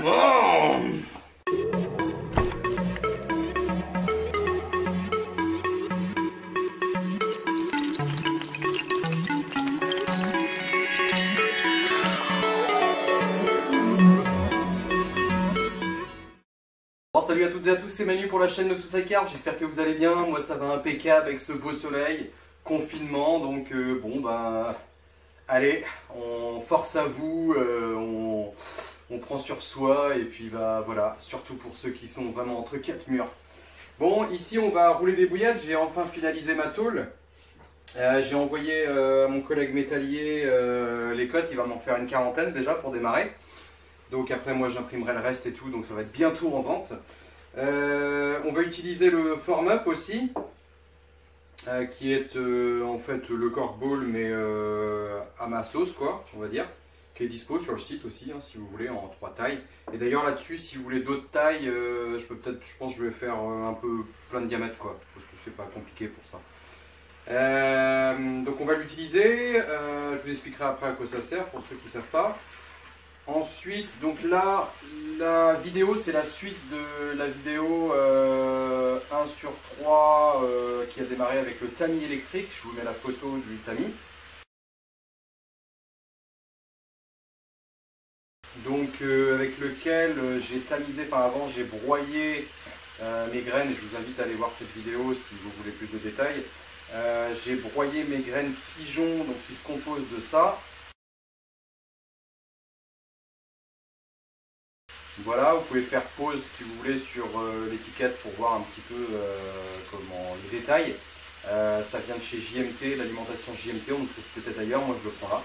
Oh. Bon, salut à toutes et à tous, c'est Manu pour la chaîne de Soussacarp, j'espère que vous allez bien. Moi ça va impeccable avec ce beau soleil, confinement, donc bon bah allez, on force à vous, on prend sur soi et puis bah voilà, surtout pour ceux qui sont vraiment entre quatre murs. Bon, ici on va rouler des bouillades, j'ai enfin finalisé ma tôle. J'ai envoyé à mon collègue métallier les cotes, il va m'en faire une quarantaine déjà pour démarrer. Donc après moi j'imprimerai le reste et tout, donc ça va être bientôt en vente. On va utiliser le Form Up aussi, qui est en fait le corkball mais à ma sauce quoi, on va dire, qui est dispo sur le site aussi hein, si vous voulez en 3 tailles. Et d'ailleurs là-dessus si vous voulez d'autres tailles, je pense que je vais faire un peu plein de diamètres quoi, parce que c'est pas compliqué pour ça. Donc on va l'utiliser, je vous expliquerai après à quoi ça sert pour ceux qui ne savent pas. Ensuite, donc là, la vidéo c'est la suite de la vidéo 1 sur 3 qui a démarré avec le tamis électrique. Je vous mets la photo du tamis. Donc avec lequel j'ai tamisé par avant, j'ai broyé mes graines. Je vous invite à aller voir cette vidéo si vous voulez plus de détails. J'ai broyé mes graines pigeons donc qui se composent de ça. Voilà, vous pouvez faire pause si vous voulez sur l'étiquette pour voir un petit peu comment les détails. Ça vient de chez JMT, l'alimentation JMT, on le trouve peut-être ailleurs, moi je le prends là.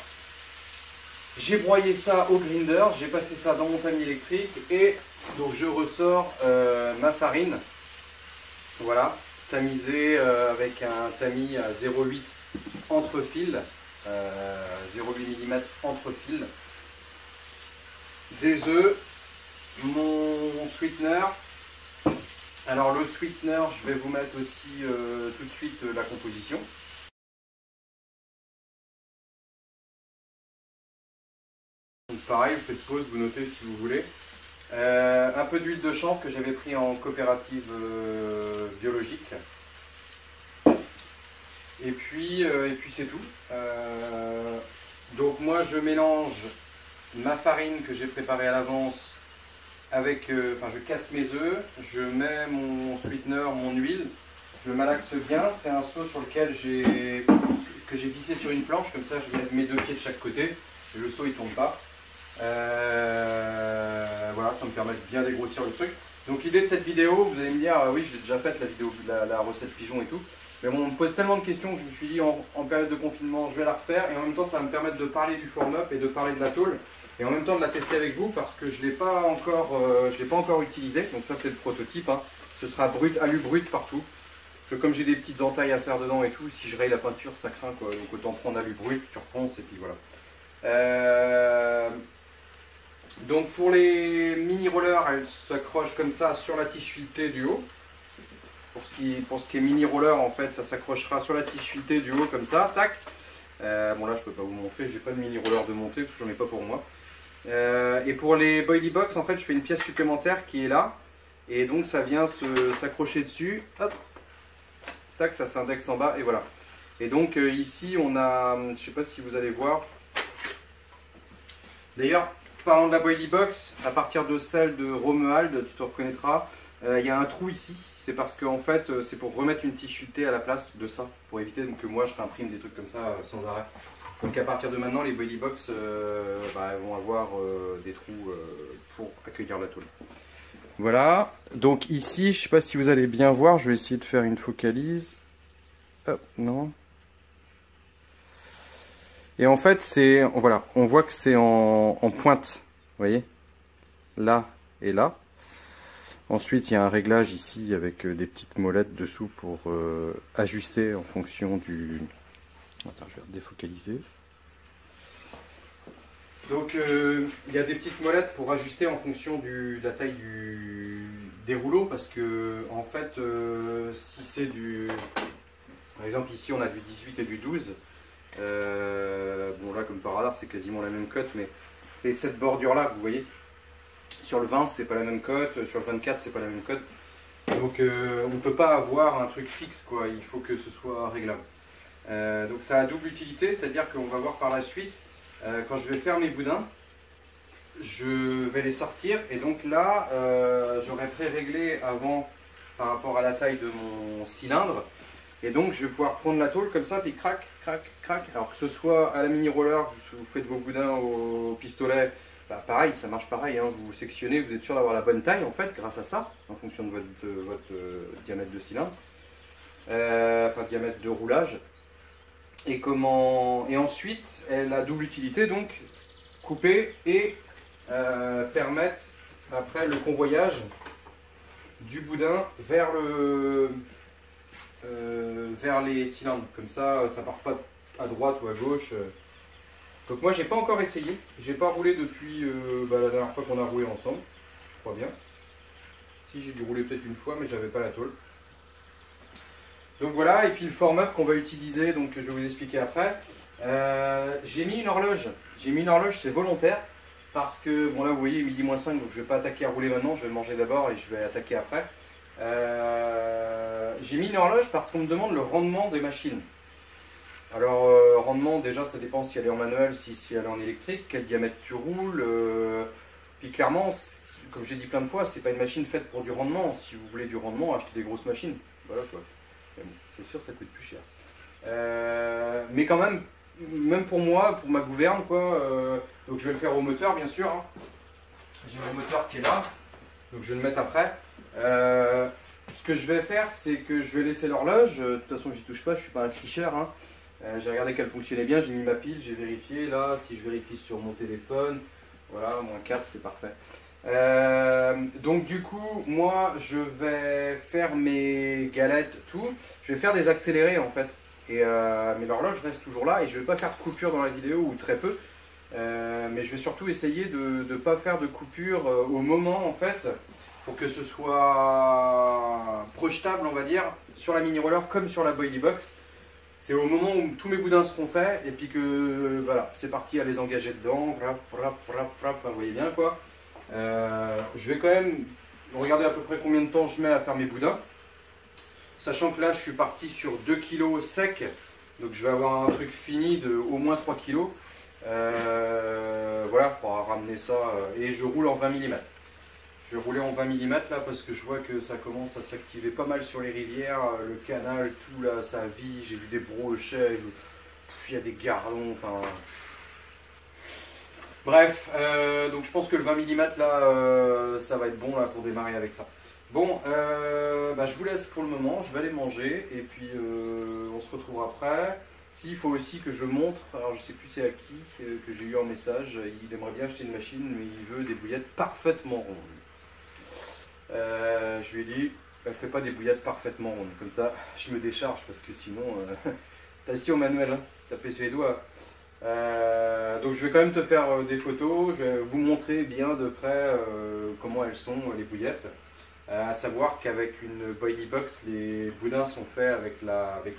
J'ai broyé ça au grinder, j'ai passé ça dans mon tamis électrique et donc je ressors ma farine. Voilà, tamisée avec un tamis à 0,8 entre fils, 0,8 mm entre fils, des œufs. Mon sweetener, alors le sweetener je vais vous mettre aussi tout de suite la composition. Donc pareil, vous faites pause, vous notez si vous voulez. Un peu d'huile de chanvre que j'avais pris en coopérative biologique. Et puis c'est tout. Donc moi je mélange ma farine que j'ai préparée à l'avance avec, je casse mes œufs, je mets mon sweetener, mon huile, je malaxe bien. C'est un seau sur lequel j'ai vissé sur une planche, comme ça je mets mes 2 pieds de chaque côté et le seau il tombe pas. Voilà, ça me permet de bien dégrossir le truc. Donc l'idée de cette vidéo, vous allez me dire, oui je l'ai déjà faite la vidéo, la recette pigeon et tout, mais bon, on me pose tellement de questions que je me suis dit en période de confinement je vais la refaire et en même temps ça va me permettre de parler du Form Up et de parler de la tôle. Et en même temps de la tester avec vous parce que je ne l'ai pas encore utilisé. Donc ça c'est le prototype, hein. Ce sera brut, alu brut partout. Parce que comme j'ai des petites entailles à faire dedans et tout, si je raye la peinture ça craint quoi. Donc autant prendre alu brut, tu repenses et puis voilà. Donc pour les mini rollers, elles s'accrochent comme ça sur la tige filetée du haut. Pour ce qui est mini roller en fait, ça s'accrochera sur la tige filetée du haut comme ça, tac. Bon là je peux pas vous montrer, j'ai pas de mini roller de montée parce que j'en ai pas pour moi. Et pour les Boilie Box en fait je fais une pièce supplémentaire qui est là et donc ça vient s'accrocher dessus, hop, tac, ça s'indexe en bas et voilà. Et donc ici on a, je sais pas si vous allez voir, d'ailleurs parlant de la Boilie Box, à partir de celle de Romuald, tu te reconnaîtras, il y a un trou ici, c'est parce que en fait c'est pour remettre une tige filetée à la place de ça, pour éviter donc, que moi je réimprime des trucs comme ça sans arrêt. Donc à partir de maintenant, les Boilie Box elles vont avoir des trous pour accueillir la tôle. Voilà, donc ici, je ne sais pas si vous allez bien voir, je vais essayer de faire une focalise. Hop, non. Et en fait, voilà, on voit que c'est en pointe, vous voyez, là et là. Ensuite, il y a un réglage ici avec des petites molettes dessous pour ajuster en fonction du... Attends, je vais défocaliser. Donc il y a des petites molettes pour ajuster en fonction de la taille des rouleaux parce que en fait si c'est du... Par exemple ici on a du 18 et du 12. Bon là comme par hasard c'est quasiment la même cote mais et cette bordure là vous voyez sur le 20 c'est pas la même cote, sur le 24 c'est pas la même cote. Donc on ne peut pas avoir un truc fixe quoi, il faut que ce soit réglable. Donc ça a double utilité, c'est-à-dire qu'on va voir par la suite, quand je vais faire mes boudins, je vais les sortir et donc là j'aurais pré-réglé avant par rapport à la taille de mon cylindre. Et donc je vais pouvoir prendre la tôle comme ça, puis crac, crac, crac. Alors que ce soit à la mini roller, vous faites vos boudins au pistolet, bah pareil, ça marche pareil, hein. Vous sectionnez, vous êtes sûr d'avoir la bonne taille en fait, grâce à ça, en fonction de votre diamètre de cylindre, enfin diamètre de roulage. Et ensuite, elle a double utilité, donc couper et permettre après le convoyage du boudin vers les cylindres, comme ça ça part pas à droite ou à gauche. Donc moi j'ai pas encore essayé, j'ai pas roulé depuis la dernière fois qu'on a roulé ensemble, je crois bien. Si, j'ai dû rouler peut-être une fois mais j'avais pas la tôle. Donc voilà, et puis le format qu'on va utiliser, donc je vais vous expliquer après. J'ai mis une horloge, c'est volontaire parce que bon là vous voyez midi moins 5, donc je vais pas attaquer à rouler maintenant, je vais manger d'abord et je vais attaquer après. J'ai mis une horloge parce qu'on me demande le rendement des machines. Alors rendement, déjà ça dépend si elle est en manuel, si elle est en électrique, quel diamètre tu roules. Puis clairement, comme j'ai dit plein de fois, c'est pas une machine faite pour du rendement. Si vous voulez du rendement, achetez des grosses machines. Voilà quoi. Bon, c'est sûr ça coûte plus cher. Mais quand même pour moi, pour ma gouverne quoi. Donc je vais le faire au moteur bien sûr. Hein. J'ai mon moteur qui est là, donc je vais le mettre après. Ce que je vais faire, c'est que je vais laisser l'horloge. De toute façon, j'y touche pas, je suis pas un tricheur. Hein. J'ai regardé qu'elle fonctionnait bien, j'ai mis ma pile, j'ai vérifié. Là, si je vérifie sur mon téléphone, voilà, -4, c'est parfait. Donc du coup, moi, je vais faire mes galettes, tout. Je vais faire des accélérés en fait. Mais l'horloge reste toujours là et je vais pas faire de coupure dans la vidéo ou très peu. Mais je vais surtout essayer de ne pas faire de coupure au moment en fait. Pour que ce soit projetable, on va dire, sur la mini roller comme sur la boilie box. C'est au moment où tous mes boudins seront faits et puis que voilà, c'est parti à les engager dedans. Vous voyez bien quoi. Je vais quand même regarder à peu près combien de temps je mets à faire mes boudins. Sachant que là, je suis parti sur 2 kg sec. Donc je vais avoir un truc fini de au moins 3 kg. Voilà, il faudra ramener ça. Et je roule en 20 mm. Je vais rouler en 20 mm là parce que je vois que ça commence à s'activer pas mal sur les rivières, le canal, tout là, ça vit, j'ai vu des brochets, il y a des gardons, enfin... Bref, donc je pense que le 20 mm là, ça va être bon là pour démarrer avec ça. Bon, je vous laisse pour le moment, je vais aller manger et puis on se retrouve après. Il faut aussi que je montre, alors je sais plus c'est à qui que j'ai eu un message, il aimerait bien acheter une machine mais il veut des bouillettes parfaitement rondes. Je lui ai dit, fais pas des bouillettes parfaitement rondes, comme ça je me décharge parce que sinon, t'as assis au manuel, hein, taper sur les doigts. Donc je vais quand même te faire des photos, je vais vous montrer bien de près comment elles sont les bouillettes. À savoir qu'avec une boilie box, les boudins sont faits avec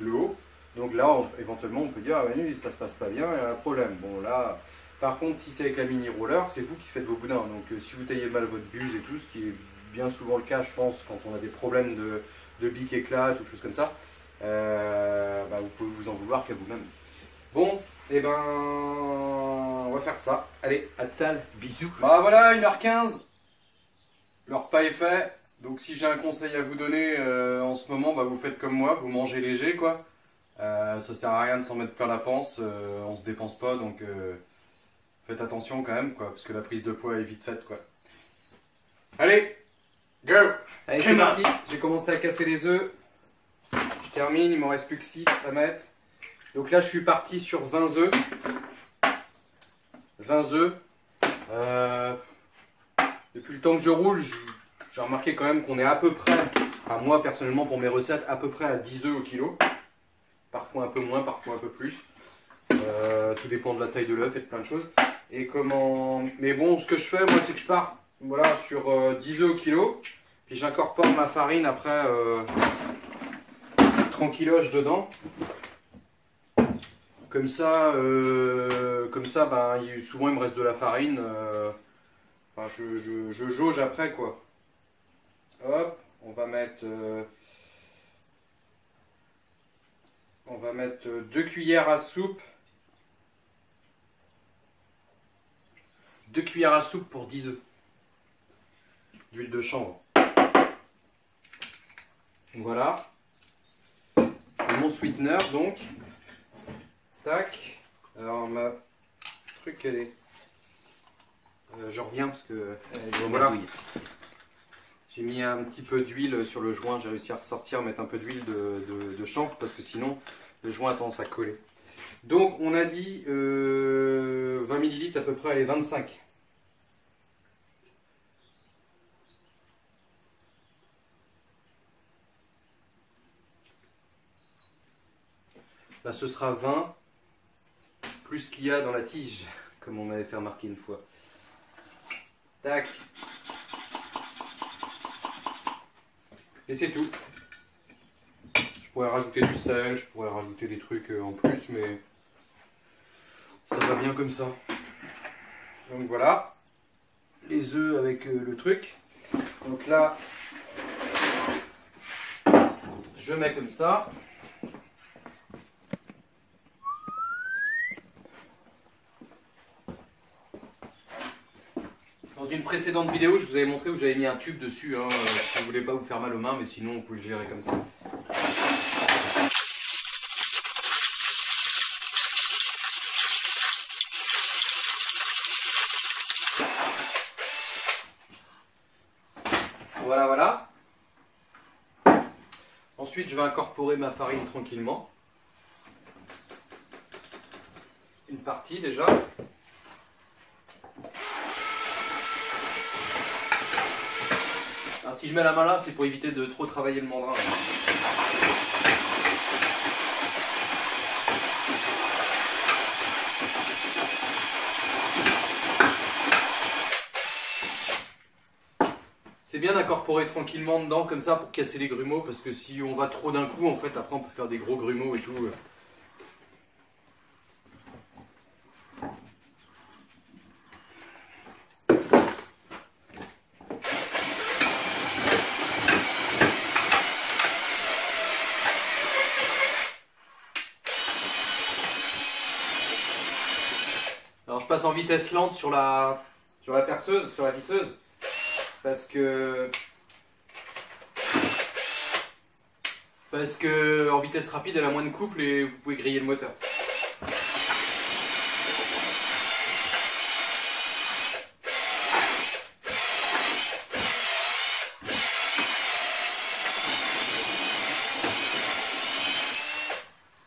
le haut. Donc là, éventuellement, on peut dire, ah Manu, ça se passe pas bien, il y a un problème. Bon là, par contre, si c'est avec la mini roller, c'est vous qui faites vos boudins. Donc si vous taillez mal votre buse et tout, ce qui est bien souvent le cas, je pense, quand on a des problèmes de bic éclate ou choses comme ça, vous pouvez vous en vouloir qu'à vous-même. Bon, et on va faire ça. Allez, à tal, bisous. Bah voilà, 1h15, le repas est fait. Donc si j'ai un conseil à vous donner en ce moment, vous faites comme moi, vous mangez léger quoi. Ça sert à rien de s'en mettre plein la panse, on se dépense pas, donc faites attention quand même quoi, parce que la prise de poids est vite faite quoi. Allez, go! Allez, c'est parti, j'ai commencé à casser les œufs. Je termine, il m'en reste plus que 6 à mettre. Donc là je suis parti sur 20 œufs. 20 œufs. Depuis le temps que je roule, j'ai remarqué quand même qu'on est à peu près, enfin moi personnellement pour mes recettes, à peu près à 10 œufs au kilo. Parfois un peu moins, parfois un peu plus. Tout dépend de la taille de l'œuf et de plein de choses. Et comment... Mais bon, ce que je fais, moi, c'est que je pars voilà, sur 10 œufs au kilo. Puis j'incorpore ma farine après tranquilloche dedans. Comme ça, souvent il me reste de la farine. Enfin, je jauge après, quoi. Hop, on va mettre 2 cuillères à soupe. 2 cuillères à soupe pour 10 œufs d'huile de chanvre. Voilà. Et mon sweetener, donc. Tac. Alors, ma truc, elle est... je reviens parce que... voilà. J'ai mis un petit peu d'huile sur le joint. J'ai réussi à ressortir, mettre un peu d'huile de chanvre parce que sinon, le joint a tendance à coller. Donc, on a dit 20 ml à peu près, allez, 25. Là, ce sera 20 plus ce qu'il y a dans la tige, comme on m'avait fait remarquer une fois. Tac. Et c'est tout. Je pourrais rajouter du sel, je pourrais rajouter des trucs en plus, mais ça va bien comme ça. Donc voilà, les œufs avec le truc. Donc là, je mets comme ça. Dans une précédente vidéo, je vous avais montré où j'avais mis un tube dessus, hein, si vous ne voulez pas vous faire mal aux mains, mais sinon on peut le gérer comme ça. Voilà, voilà. Ensuite, je vais incorporer ma farine tranquillement. Une partie déjà. Alors, si je mets la main là, c'est pour éviter de trop travailler le mandrin. C'est bien d'incorporer tranquillement dedans comme ça pour casser les grumeaux, parce que si on va trop d'un coup, en fait, après on peut faire des gros grumeaux et tout. Alors je passe en vitesse lente sur la perceuse, sur la visseuse, parce que en vitesse rapide elle a moins de couple et vous pouvez griller le moteur.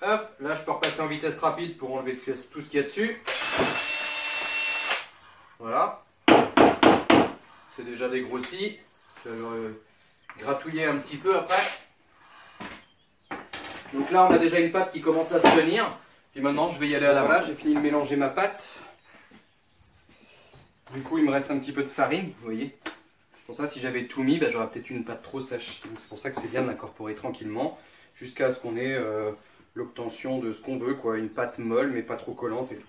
Hop, là je peux repasser en vitesse rapide pour enlever tout ce qu'il y a dessus. Voilà. C'est déjà dégrossi. Je vais gratouiller un petit peu après. Donc là on a déjà une pâte qui commence à se tenir. Puis maintenant je vais y aller à la base. J'ai fini de mélanger ma pâte. Du coup il me reste un petit peu de farine, vous voyez. Pour ça si j'avais tout mis, ben, j'aurais peut-être une pâte trop sèche. Donc c'est pour ça que c'est bien de l'incorporer tranquillement. Jusqu'à ce qu'on ait l'obtention de ce qu'on veut, quoi. Une pâte molle mais pas trop collante et tout.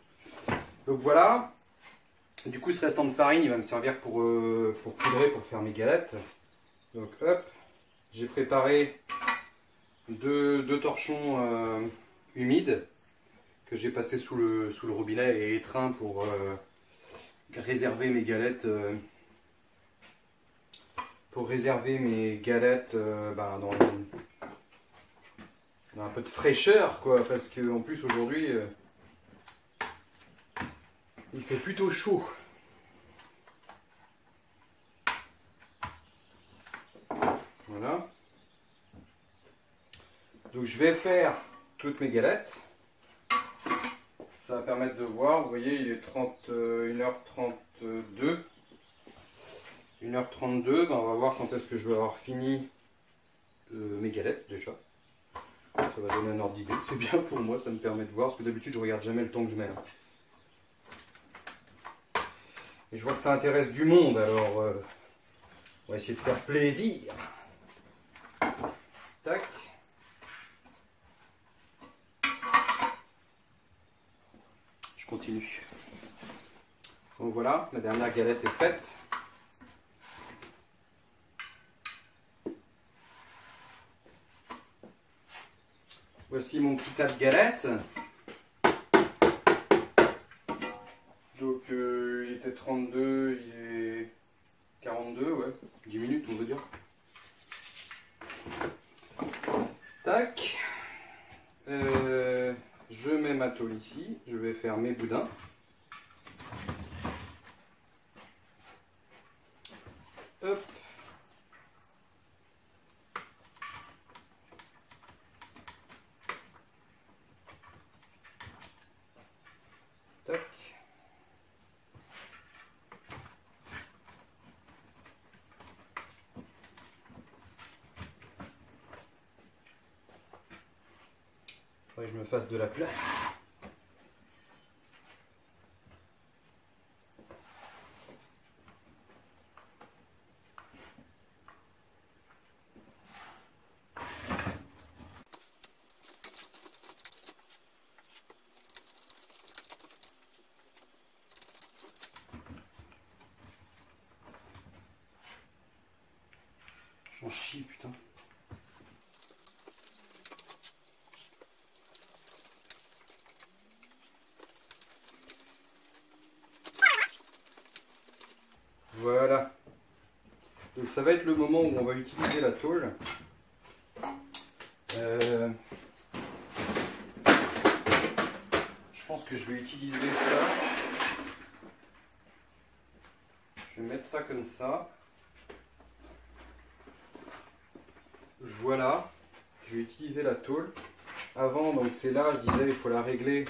Donc voilà. Du coup ce restant de farine il va me servir pour poudrer, pour faire mes galettes. Donc hop, j'ai préparé deux torchons humides que j'ai passé sous le robinet et étreint pour réserver mes galettes ben, dans un peu de fraîcheur, quoi, parce que en plus aujourd'hui il fait plutôt chaud. Voilà. Donc je vais faire toutes mes galettes. Ça va permettre de voir. Vous voyez, il est 1h32. 1h32. Ben on va voir quand est-ce que je vais avoir fini mes galettes déjà. Ça va donner un ordre d'idée. C'est bien pour moi, ça me permet de voir. Parce que d'habitude, je regarde jamais le temps que je mets là. Et je vois que ça intéresse du monde, alors on va essayer de faire plaisir. Tac. Je continue. Donc voilà, ma dernière galette est faite. Voici mon petit tas de galettes. Donc il était 32, il est 42, ouais, 10 minutes on veut dire. Tac. Je mets ma tôle ici, je vais faire mes boudins. Hop. Tac. Faudrait que je me fasse de la place. J'en chie, putain. Voilà. Donc ça va être le moment où on va utiliser la tôle. Je pense que je vais utiliser ça. Je vais mettre ça comme ça. Voilà. Je vais utiliser la tôle. Avant, donc c'est là, je disais, il faut la régler.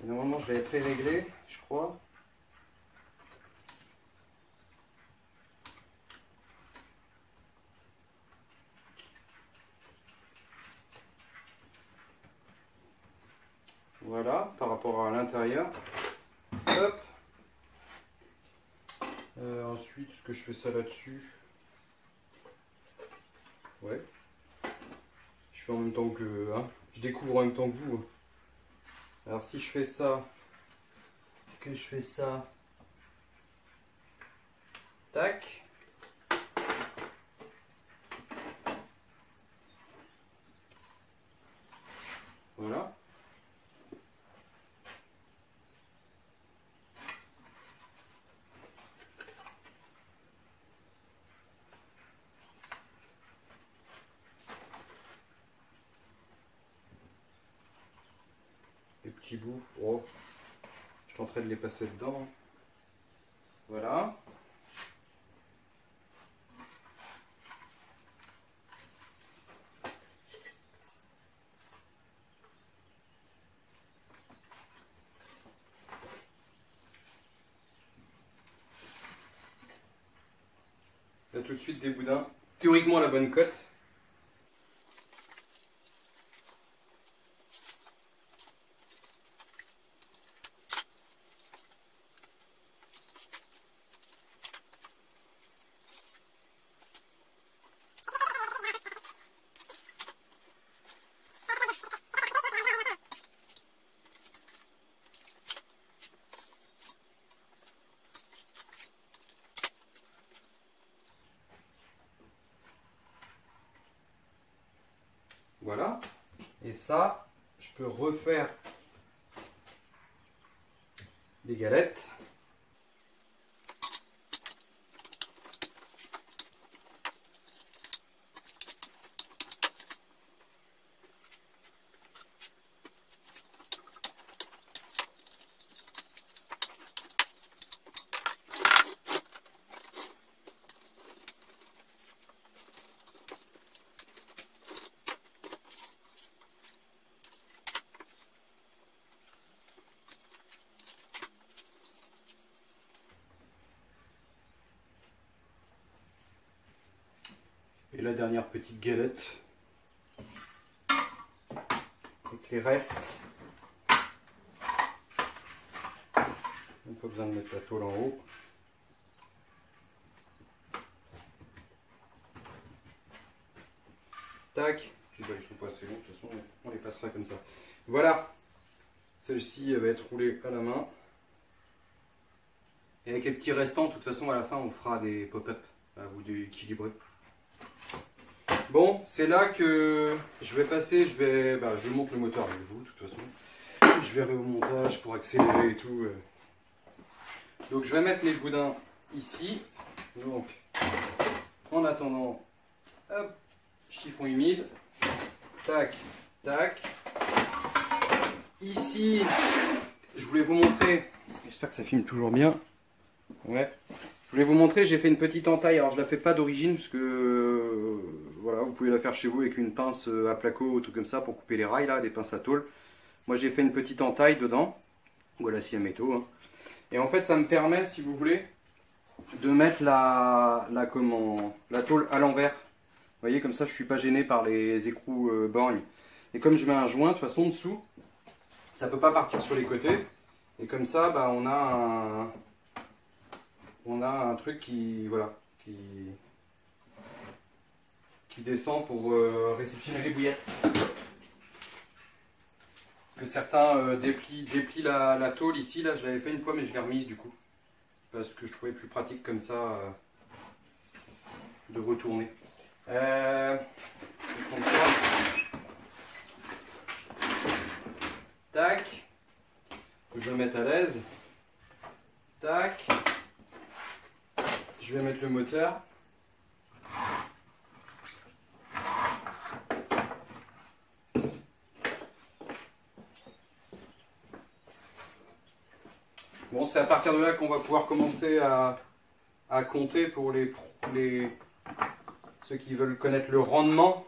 Et normalement, je l'avais pré-réglée, je crois. Voilà, par rapport à l'intérieur. Hop. Ensuite, est-ce que je fais ça là-dessus? Ouais. Je fais en même temps que... Hein, je découvre en même temps que vous. Alors si je fais ça, que je fais ça, tac. Voilà. Les petits bouts, oh, je tenterai de les passer dedans. Voilà. Là tout de suite des boudins. Théoriquement la bonne cote. Voilà. Et ça, je peux refaire des galettes. Et la dernière petite galette avec les restes. Donc pas besoin de mettre la tôle en haut. Tac. Puis bah, ils sont pas assez longs, de toute façon on les passera comme ça. Voilà. Celle-ci va être roulée à la main. Et avec les petits restants, de toute façon à la fin on fera des pop-up à vous d'équilibrer. Bon, c'est là que je vais passer, je monte le moteur avec vous de toute façon. Je verrai au montage pour accélérer et tout. Donc je vais mettre mes boudins ici. Donc en attendant, hop, chiffon humide. Tac, tac. Ici, je voulais vous montrer, j'espère que ça filme toujours bien. Ouais. Je voulais vous montrer, j'ai fait une petite entaille. Alors je la fais pas d'origine parce que voilà, vous pouvez la faire chez vous avec une pince à placo ou tout comme ça pour couper les rails là, des pinces à tôle. Moi j'ai fait une petite entaille dedans. Voilà, scie à métaux. Hein. Et en fait ça me permet, si vous voulez, de mettre la tôle à l'envers. Vous voyez, comme ça je suis pas gêné par les écrous borgnes. Et comme je mets un joint de toute façon dessous, ça peut pas partir sur les côtés. Et comme ça, bah, on a un truc qui descend pour réceptionner les bouillettes. Que certains déplient la tôle ici, là je l'avais fait une fois mais je l'ai remise du coup. Parce que je trouvais plus pratique comme ça de retourner. Je vais prendre ça. Tac. Je vais le mettre à l'aise. Tac. Je vais mettre le moteur. Bon, c'est à partir de là qu'on va pouvoir commencer à compter pour ceux qui veulent connaître le rendement.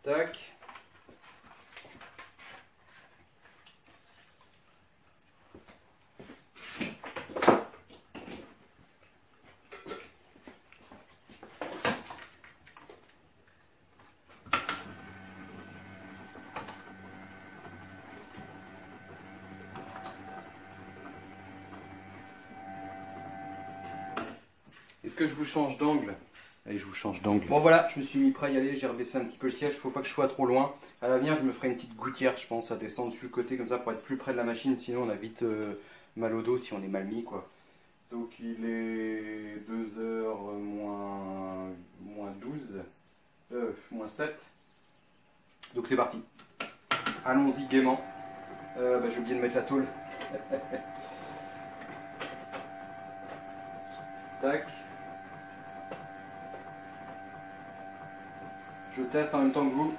Tac. Est-ce que je vous change d'angle? Allez, je vous change d'angle. Bon voilà, je me suis mis prêt à y aller, j'ai rebaissé un petit peu le siège, faut pas que je sois trop loin. À l'avenir, je me ferai une petite gouttière, je pense, à descendre sur le côté comme ça pour être plus près de la machine, sinon on a vite mal au dos si on est mal mis quoi. Donc il est 2h moins 12, moins 7. Donc c'est parti. Allons-y gaiement. J'ai oublié de mettre la tôle. Tac. Je teste en même temps que vous.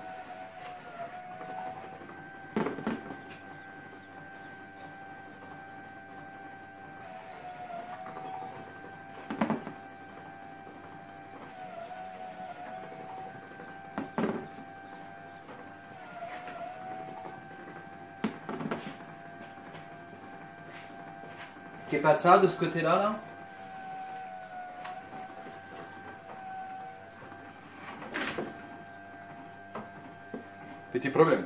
C'est pas ça de ce côté-là là? Petit problème.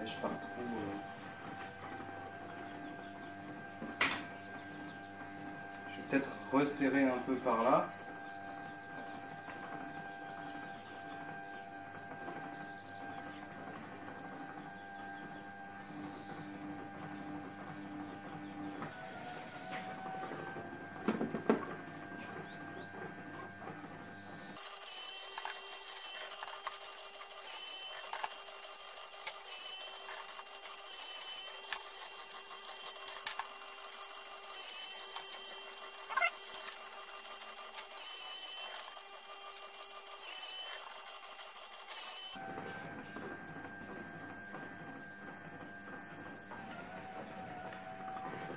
Je pars trop. Je vais peut-être resserrer un peu par là.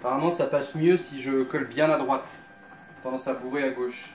Apparemment ça passe mieux si je colle bien à droite. Tendance à bourrer à gauche.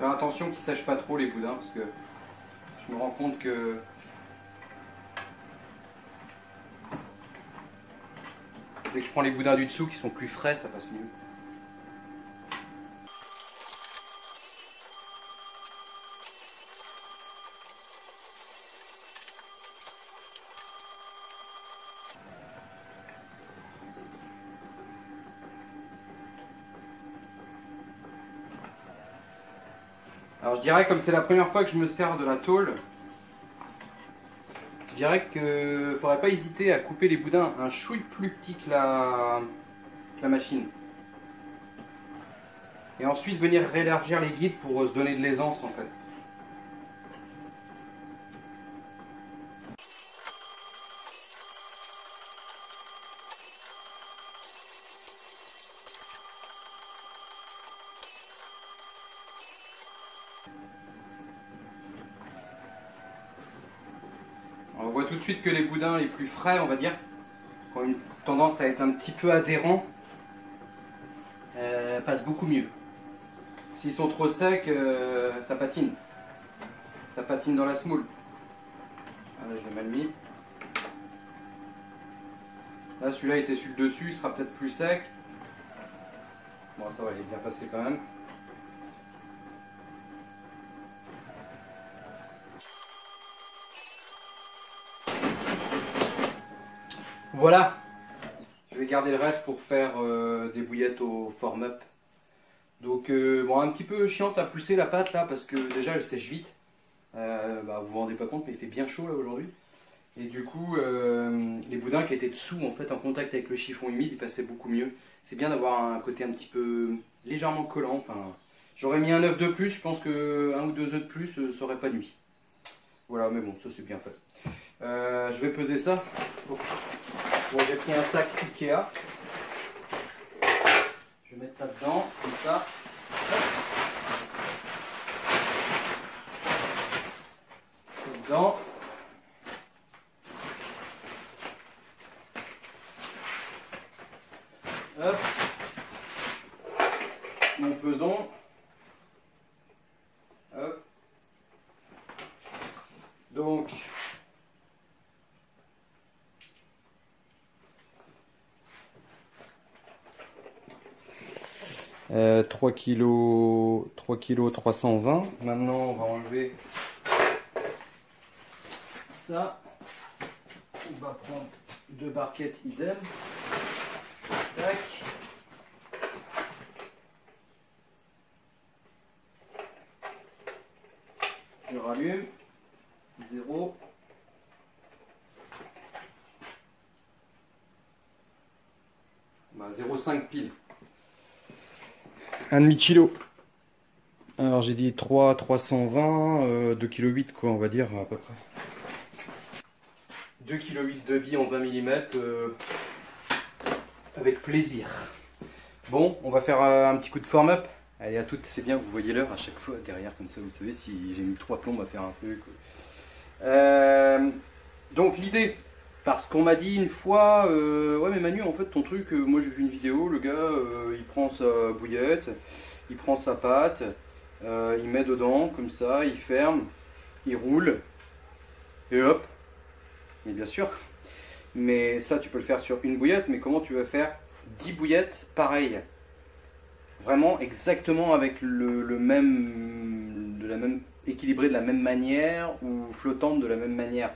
faire attention qu'ils ne sèchent pas trop les boudins parce que je me rends compte que dès que je prends les boudins du dessous qui sont plus frais, ça passe mieux. Alors je dirais, comme c'est la première fois que je me sers de la tôle, je dirais qu'il ne faudrait pas hésiter à couper les boudins un chouille plus petit que la machine. Et ensuite venir réélargir les guides pour se donner de l'aisance en fait. On voit tout de suite que les boudins les plus frais, on va dire, qui ont une tendance à être un petit peu adhérents, passent beaucoup mieux. S'ils sont trop secs, ça patine. Ça patine dans la semoule. Ah, là, je l'ai mal mis. Là, celui-là était sur le dessus, il sera peut-être plus sec. Bon, ça va, il est bien passé quand même. Voilà, je vais garder le reste pour faire des bouillettes au form-up. Donc bon, un petit peu chiante à pousser la pâte là parce que déjà elle sèche vite. Vous vous rendez pas compte mais il fait bien chaud là aujourd'hui. Et du coup les boudins qui étaient dessous en fait en contact avec le chiffon humide ils passaient beaucoup mieux. C'est bien d'avoir un côté un petit peu légèrement collant. Enfin, j'aurais mis un œuf de plus, je pense que un ou deux œufs de plus ça aurait pas nuit. Voilà, mais bon, ça c'est bien fait. Je vais peser ça. Bon, j'ai pris un sac Ikea. Je vais mettre ça dedans, comme ça. Dedans. Hop. Mon peson. Hop. Donc. 3 kg 320. Maintenant on va enlever ça. On va prendre 2 barquettes idem. Tac. Je rallume. 0. Bah, 0,5 pile. 1,5 kg. Alors j'ai dit 320, 2,8 kg quoi, on va dire à peu près. 2,8 kg de billes en 20 mm avec plaisir. Bon, on va faire un petit coup de form-up. Allez à toutes, c'est bien, vous voyez l'heure à chaque fois derrière comme ça, vous savez si j'ai mis 3 plombs à faire un truc. Donc l'idée, parce qu'on m'a dit une fois, ouais mais Manu en fait ton truc, moi j'ai vu une vidéo, le gars il prend sa bouillette, il prend sa pâte, il met dedans comme ça, il ferme, il roule, et hop, mais bien sûr, mais ça tu peux le faire sur une bouillette, mais comment tu vas faire 10 bouillettes pareilles, vraiment exactement avec le même, équilibré de la même manière ou flottante de la même manière.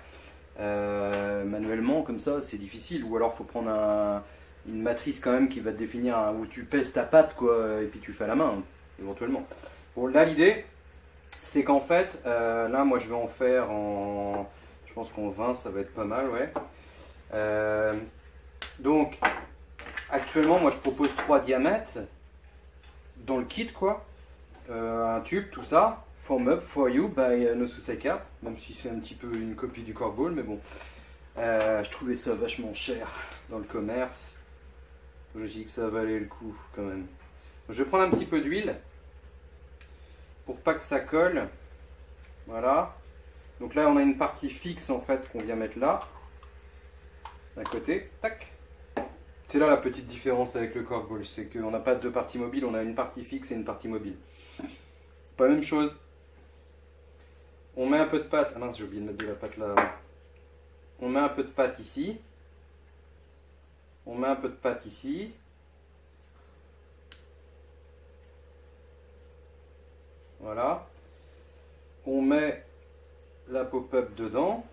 Manuellement comme ça c'est difficile, ou alors faut prendre une matrice quand même qui va te définir où tu pèses ta pâte quoi, et puis tu fais à la main éventuellement. Bon là l'idée c'est qu'en fait là moi je vais en faire je pense qu'en 20 ça va être pas mal, ouais. Donc actuellement moi je propose 3 diamètres dans le kit quoi, un tube, tout ça. Form Up for You by Nosusaka, même si c'est un petit peu une copie du Corkball, mais bon, je trouvais ça vachement cher dans le commerce. Je dis que ça valait le coup quand même. Donc, je vais prendre un petit peu d'huile pour pas que ça colle. Voilà. Donc là, on a une partie fixe en fait qu'on vient mettre là, d'un côté. Tac. C'est là la petite différence avec le Corkball, c'est qu'on n'a pas deux parties mobiles, on a une partie fixe et une partie mobile. Pas la même chose. On met un peu de pâte. Ah mince, j'ai oublié de mettre de la pâte là. On met un peu de pâte ici. On met un peu de pâte ici. Voilà. On met la pop-up dedans.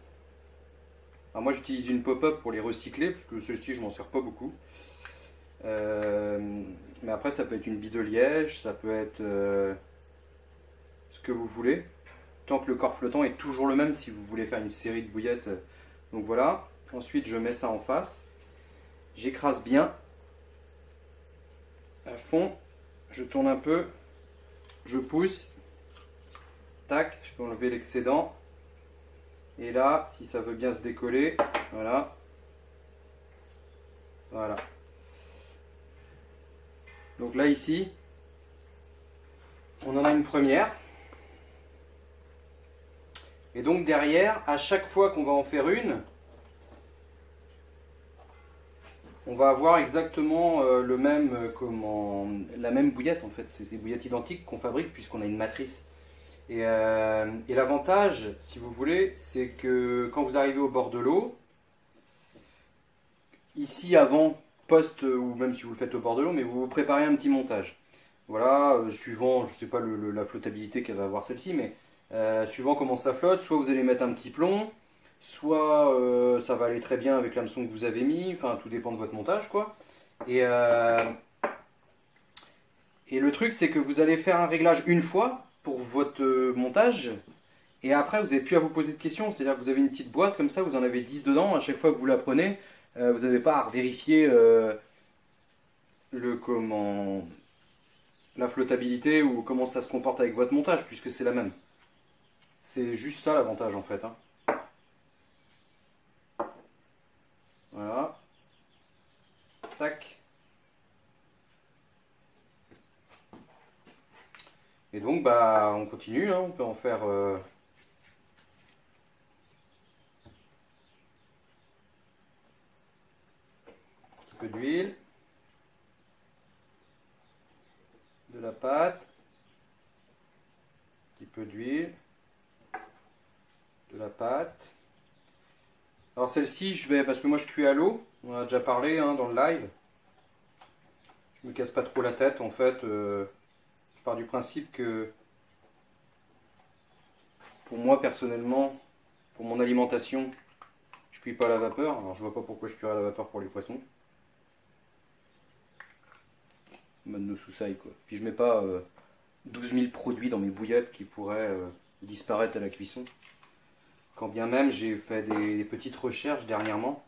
Alors moi j'utilise une pop-up pour les recycler, parce que celle-ci je m'en sers pas beaucoup. Mais après ça peut être une bille de liège, ça peut être ce que vous voulez. Tant que le corps flottant est toujours le même si vous voulez faire une série de bouillettes. Donc voilà. Ensuite je mets ça en face. J'écrase bien. À fond. Je tourne un peu. Je pousse. Tac, je peux enlever l'excédent. Et là, si ça veut bien se décoller, voilà. Voilà. Donc là, ici, on en a une première. Et donc derrière, à chaque fois qu'on va en faire une, on va avoir exactement le même, la même bouillette en fait. C'est des bouillettes identiques qu'on fabrique puisqu'on a une matrice. Et l'avantage, si vous voulez, c'est que quand vous arrivez au bord de l'eau, ici avant, post, ou même si vous le faites au bord de l'eau, mais vous vous préparez un petit montage. Voilà, suivant, je ne sais pas la flottabilité qu'elle va avoir celle-ci, mais suivant comment ça flotte, soit vous allez mettre un petit plomb, soit ça va aller très bien avec l'hameçon que vous avez mis, enfin tout dépend de votre montage quoi. Et le truc c'est que vous allez faire un réglage une fois pour votre montage, et après vous n'avez plus à vous poser de questions, c'est-à-dire que vous avez une petite boîte comme ça, vous en avez 10 dedans, à chaque fois que vous la prenez, vous n'avez pas à vérifier la flottabilité ou comment ça se comporte avec votre montage, puisque c'est la même. C'est juste ça l'avantage en fait. Hein. Voilà. Tac. Et donc bah on continue, hein. On peut en faire un petit peu d'huile, de la pâte, un petit peu d'huile, de la pâte. Alors celle-ci, parce que moi je cuis à l'eau, on en a déjà parlé hein, dans le live. Je me casse pas trop la tête en fait. Je pars du principe que pour moi personnellement, pour mon alimentation, je cuis pas à la vapeur. Alors je vois pas pourquoi je cuirais à la vapeur pour les poissons. Mode no susai quoi. Puis je mets pas 12 000 produits dans mes bouillettes qui pourraient disparaître à la cuisson. Quand bien même j'ai fait des petites recherches dernièrement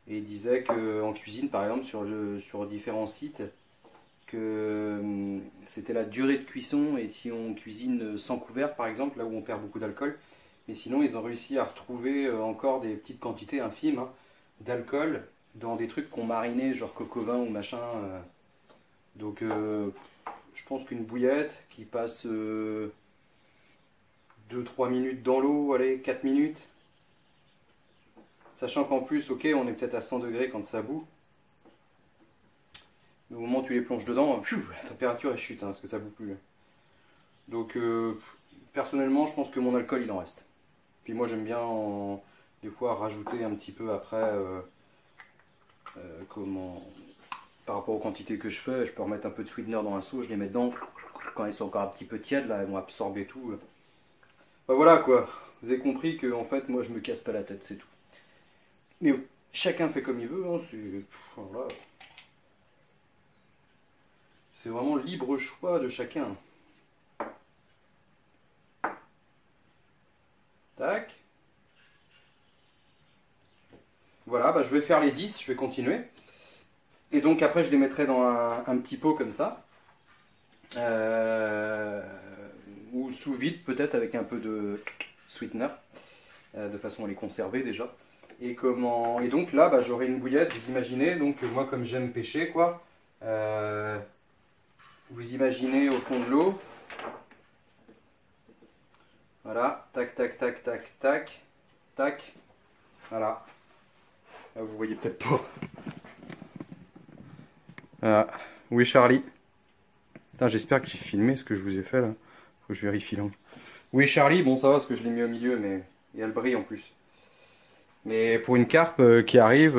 et il disait qu'en cuisine par exemple sur différents sites que c'était la durée de cuisson et si on cuisine sans couvert par exemple, là où on perd beaucoup d'alcool, mais sinon ils ont réussi à retrouver encore des petites quantités infimes hein, d'alcool dans des trucs qu'on marinait genre coco vin ou machin. Donc je pense qu'une bouillette qui passe 2-3 minutes dans l'eau, allez 4 minutes, sachant qu'en plus ok on est peut-être à 100 degrés quand ça bout. Mais au moment où tu les plonges dedans, la température elle chute hein, parce que ça bout plus. Donc personnellement je pense que mon alcool il en reste. Puis moi j'aime bien des fois rajouter un petit peu après par rapport aux quantités que je fais, je peux remettre un peu de sweetener dans un seau, je les mets dedans, quand elles sont encore un petit peu tièdes là, elles vont absorber tout. Bah voilà quoi, vous avez compris que en fait moi je me casse pas la tête, c'est tout. Mais chacun fait comme il veut, hein, voilà. C'est vraiment le libre choix de chacun. Tac. Voilà, bah je vais faire les 10, je vais continuer. Et donc après je les mettrai dans un petit pot comme ça. Ou sous vide peut-être avec un peu de sweetener. De façon à les conserver déjà. Et donc là bah, j'aurai une bouillette, vous imaginez, donc moi comme j'aime pêcher quoi. Vous imaginez au fond de l'eau. Voilà, tac, tac, tac, tac, tac, tac. Voilà. Là, vous voyez peut-être pas. Voilà. Où est Charlie? J'espère que j'ai filmé ce que je vous ai fait là. Faut que je vérifie l'angle. Oui, Charlie, bon, ça va parce que je l'ai mis au milieu, mais il y a le bris en plus. Mais pour une carpe qui arrive,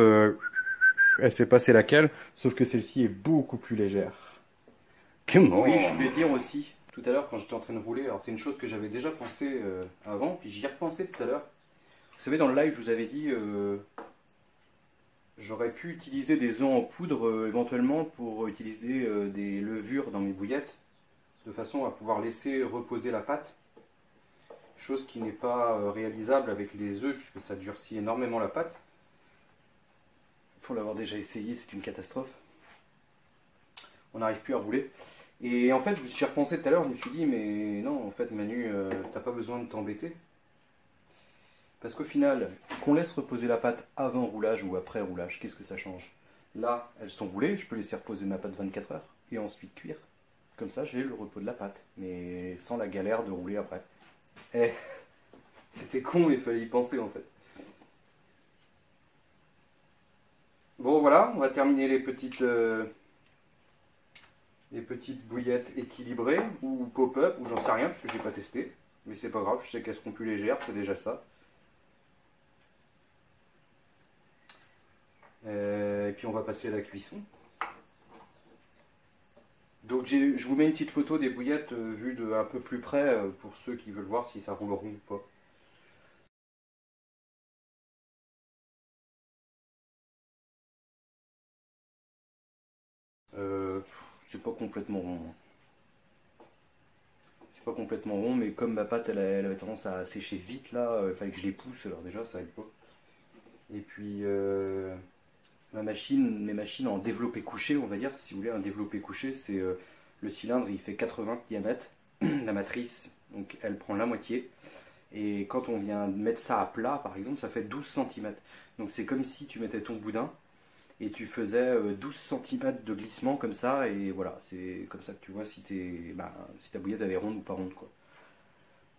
elle sait pas c'est laquelle, sauf que celle-ci est beaucoup plus légère. Comment? Oui, je voulais dire aussi, tout à l'heure, quand j'étais en train de rouler, alors c'est une chose que j'avais déjà pensé avant, puis j'y ai repensé tout à l'heure. Vous savez, dans le live, je vous avais dit, j'aurais pu utiliser des œufs en poudre éventuellement pour utiliser des levures dans mes bouillettes, de façon à pouvoir laisser reposer la pâte. Chose qui n'est pas réalisable avec les œufs, puisque ça durcit énormément la pâte. Pour l'avoir déjà essayé, c'est une catastrophe. On n'arrive plus à rouler. Et en fait, je me suis repensé tout à l'heure, je me suis dit, mais non, en fait, Manu, t'as pas besoin de t'embêter. Parce qu'au final, qu'on laisse reposer la pâte avant roulage ou après roulage, qu'est-ce que ça change? Là, elles sont roulées, je peux laisser reposer ma pâte 24 heures et ensuite cuire. Comme ça, j'ai le repos de la pâte, mais sans la galère de rouler après. Eh, c'était con, mais il fallait y penser en fait. Bon, voilà, on va terminer les petites bouillettes équilibrées, ou pop-up, ou j'en sais rien, parce que j'ai pas testé. Mais c'est pas grave, je sais qu'elles seront plus légères, c'est déjà ça. Et puis on va passer à la cuisson. Donc je vous mets une petite photo des bouillettes vues de un peu plus près pour ceux qui veulent voir si ça roule rond ou pas. C'est pas complètement rond. C'est pas complètement rond, mais comme ma pâte elle avait tendance à sécher vite là, il fallait que je les pousse, alors déjà ça aide pas. Et puis mes machines en développé couché, on va dire, si vous voulez, un développé couché, c'est le cylindre il fait 80 de diamètre, la matrice, donc elle prend la moitié. Et quand on vient mettre ça à plat, par exemple, ça fait 12 cm. Donc c'est comme si tu mettais ton boudin et tu faisais 12 cm de glissement comme ça, et voilà, c'est comme ça que tu vois si, si ta bouillette elle est ronde ou pas ronde, quoi.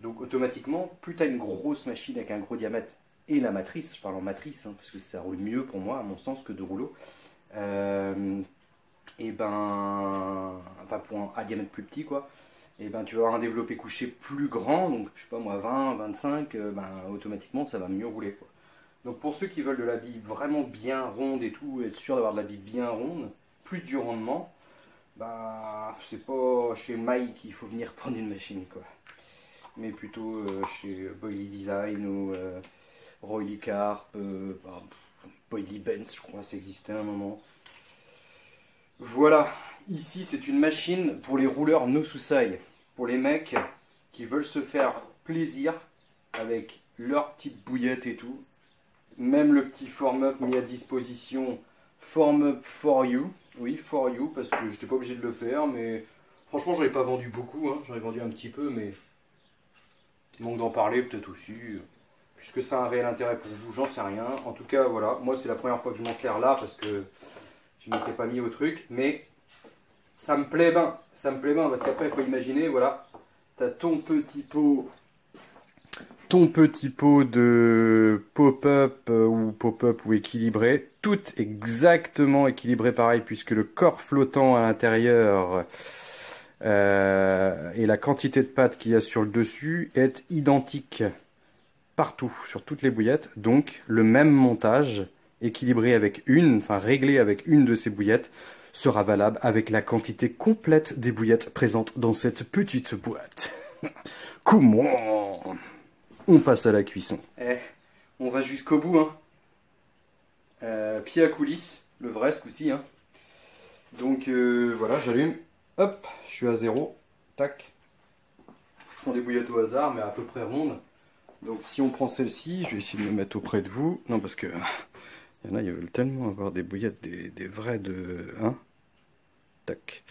Donc automatiquement, plus tu as une grosse machine avec un gros diamètre, et la matrice, je parle en matrice, hein, parce que ça roule mieux pour moi, à mon sens, que de rouleau, et ben, enfin pour un diamètre plus petit, quoi, et ben tu vas avoir un développé couché plus grand, donc je sais pas moi, 20, 25, ben automatiquement ça va mieux rouler, quoi. Donc pour ceux qui veulent de la bille vraiment bien ronde et tout, être sûr d'avoir de la bille bien ronde, plus du rendement, bah c'est pas chez Maï qu'il faut venir prendre une machine, quoi. Mais plutôt chez Boily Design ou Royly Carp, Boily Benz, je crois, ça existait à un moment. Voilà, ici c'est une machine pour les rouleurs no suicide, pour les mecs qui veulent se faire plaisir avec leur petite bouillette et tout. Même le petit form-up mis à disposition, form-up for you, oui, for you, parce que j'étais pas obligé de le faire, mais franchement j'en ai pas vendu beaucoup, hein. J'en ai vendu un petit peu, mais manque d'en parler peut-être aussi, puisque ça a un réel intérêt pour vous, j'en sais rien. En tout cas, voilà, moi c'est la première fois que je m'en sers là, parce que je m'étais pas mis au truc, mais ça me plaît bien, parce qu'après il faut imaginer, voilà, t'as ton petit pot de pop-up ou équilibré, tout exactement équilibré pareil, puisque le corps flottant à l'intérieur et la quantité de pâte qu'il y a sur le dessus est identique partout, sur toutes les bouillettes. Donc le même montage, équilibré avec réglé avec une de ces bouillettes, sera valable avec la quantité complète des bouillettes présentes dans cette petite boîte. Comment? On passe à la cuisson. On va jusqu'au bout, hein. Pied à coulisses, le vrai ce coup-ci, hein. Donc voilà, j'allume. Hop, je suis à 0. Tac. Je prends des bouillettes au hasard, mais à peu près rondes. Donc si on prend celle-ci, je vais essayer de me mettre auprès de vous. Non, parce que il y en a, ils veulent tellement avoir des bouillettes, des vraies de... Hein. Tac.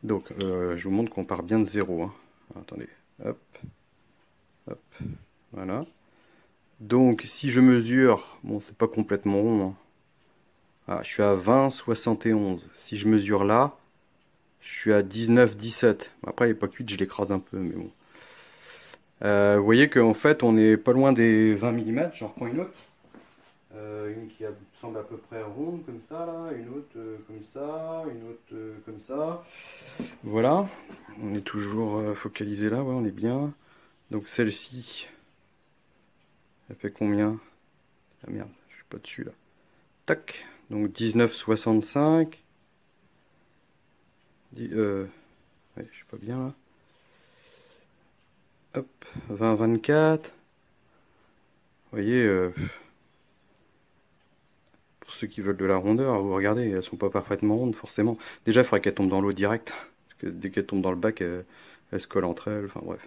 Donc je vous montre qu'on part bien de 0. Hein. Attendez. Hop. Hop. Voilà. Donc si je mesure, bon c'est pas complètement rond, hein. Ah, je suis à 20,71. Si je mesure là, je suis à 19,17. Après il n'est pas cuit, je l'écrase un peu, mais bon. Vous voyez qu'en fait on est pas loin des 20 mm, j'en reprends une autre. Une qui semble à peu près ronde comme ça là, une autre comme ça, une autre comme ça. Voilà, on est toujours focalisé là, ouais, on est bien. Donc celle-ci, elle fait combien? Ah merde, je suis pas dessus là. Tac, donc 19,65. Ouais, je suis pas bien là. Hop, 20,24. Vous voyez, pour ceux qui veulent de la rondeur, vous regardez, elles sont pas parfaitement rondes forcément. Déjà, il faudrait qu'elles tombent dans l'eau direct, parce que dès qu'elles tombent dans le bac, elles se collent entre elles, enfin bref.